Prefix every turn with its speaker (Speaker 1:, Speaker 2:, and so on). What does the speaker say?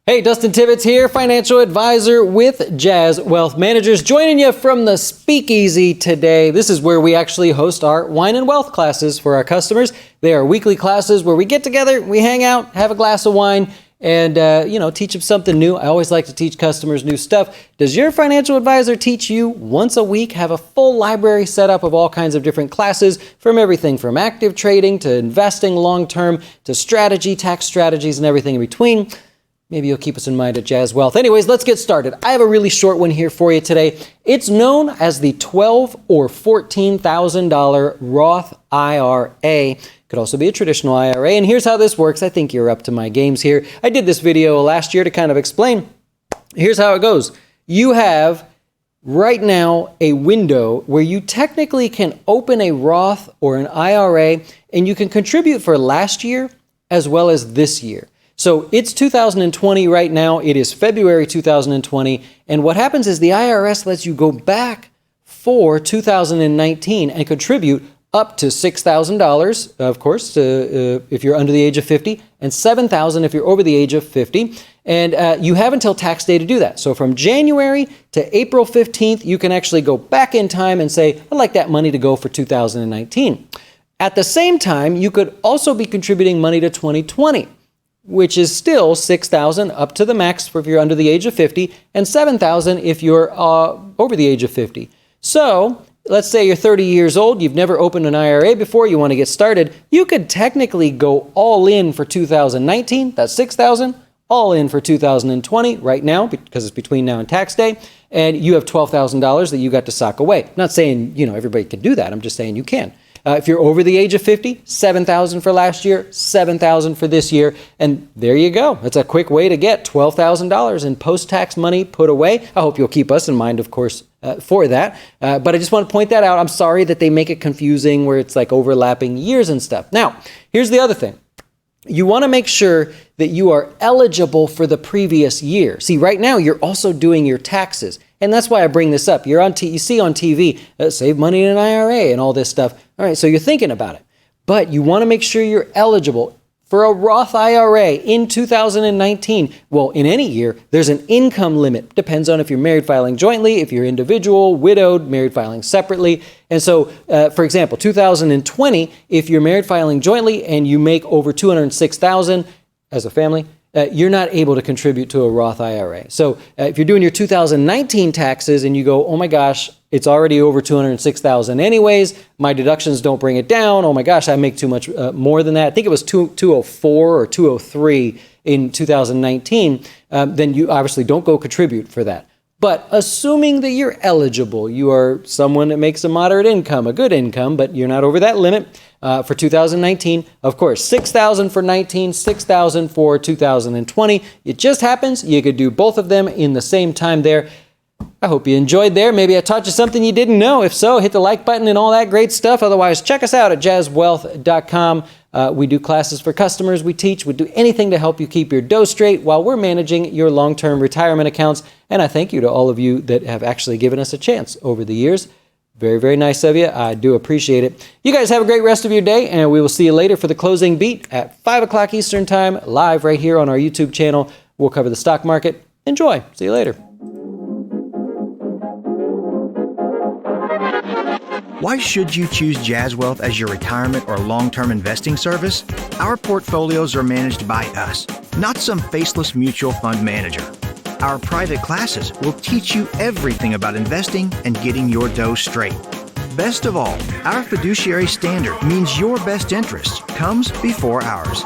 Speaker 1: Hey, Dustin Tibbetts here, financial advisor with Jazz Wealth Managers, joining you from the Speakeasy today. This is where we actually host our wine and wealth classes for our customers. They are weekly classes where we get together, we hang out, have a glass of wine, and teach them something new. I always like to teach customers new stuff. Does your financial advisor teach you once a week? Have a full library set up of all kinds of different classes, from everything from active trading to investing long-term to strategy, tax strategies, and everything in between? Maybe you'll keep us in mind at Jazz Wealth. Anyways, let's get started. I have a really short one here for you today. It's known as the $12,000 or $14,000 Roth IRA. Could also be a traditional IRA. And here's how this works. I think you're up to my games here. I did this video last year to kind of explain. Here's how it goes. You have right now a window where you technically can open a Roth or an IRA, and you can contribute for last year as well as this year. So it's 2020 right now. It is February 2020. And what happens is the IRS lets you go back for 2019 and contribute up to $6,000, of course, if you're under the age of 50, and $7,000 if you're over the age of 50. And you have until tax day to do that. So from January to April 15th, you can actually go back in time and say, I'd like that money to go for 2019. At the same time, you could also be contributing money to 2020. Which is still $6,000 up to the max if you're under the age of 50, and $7,000 if you're over the age of 50. So let's say you're 30 years old, you've never opened an IRA before, you want to get started, you could technically go all in for 2019, that's $6,000, all in for 2020 right now, because it's between now and tax day, and you have $12,000 that you got to sock away. I'm not saying, everybody can do that, I'm just saying you can. If you're over the age of 50, $7,000 for last year, $7,000 for this year, and there you go. That's a quick way to get $12,000 in post-tax money put away. I hope you'll keep us in mind, of course, for that. But I just want to point that out. I'm sorry that they make it confusing where it's like overlapping years and stuff. Now, here's the other thing. You want to make sure that you are eligible for the previous year. See, right now, you're also doing your taxes. And that's why I bring this up. You see on TV, save money in an IRA and all this stuff. All right, so you're thinking about it. But you want to make sure you're eligible for a Roth IRA in 2019. Well, in any year, there's an income limit. Depends on if you're married filing jointly, if you're individual, widowed, married filing separately. And so, for example, 2020, if you're married filing jointly and you make over $206,000 as a family, you're not able to contribute to a Roth IRA. So if you're doing your 2019 taxes and you go, oh my gosh, it's already over $206,000 anyways, my deductions don't bring it down, oh my gosh, I make too much more than that. I think it was 204 or 203 in 2019, then you obviously don't go contribute for that. But assuming that you're eligible, you are someone that makes a moderate income, a good income, but you're not over that limit for 2019. Of course, $6,000 for 19, $6,000 for 2020. It just happens you could do both of them in the same time there. I hope you enjoyed there. Maybe I taught you something you didn't know. If so, hit the like button and all that great stuff. Otherwise, check us out at jazzwealth.com. We do classes for customers. We teach. We do anything to help you keep your dough straight while we're managing your long-term retirement accounts. And I thank you to all of you that have actually given us a chance over the years. Very, very nice of you. I do appreciate it. You guys have a great rest of your day, and we will see you later for the closing beat at 5 o'clock Eastern Time, live right here on our YouTube channel. We'll cover the stock market. Enjoy. See you later.
Speaker 2: Why should you choose Jazz Wealth as your retirement or long-term investing service? Our portfolios are managed by us, not some faceless mutual fund manager. Our private classes will teach you everything about investing and getting your dough straight. Best of all, our fiduciary standard means your best interest comes before ours.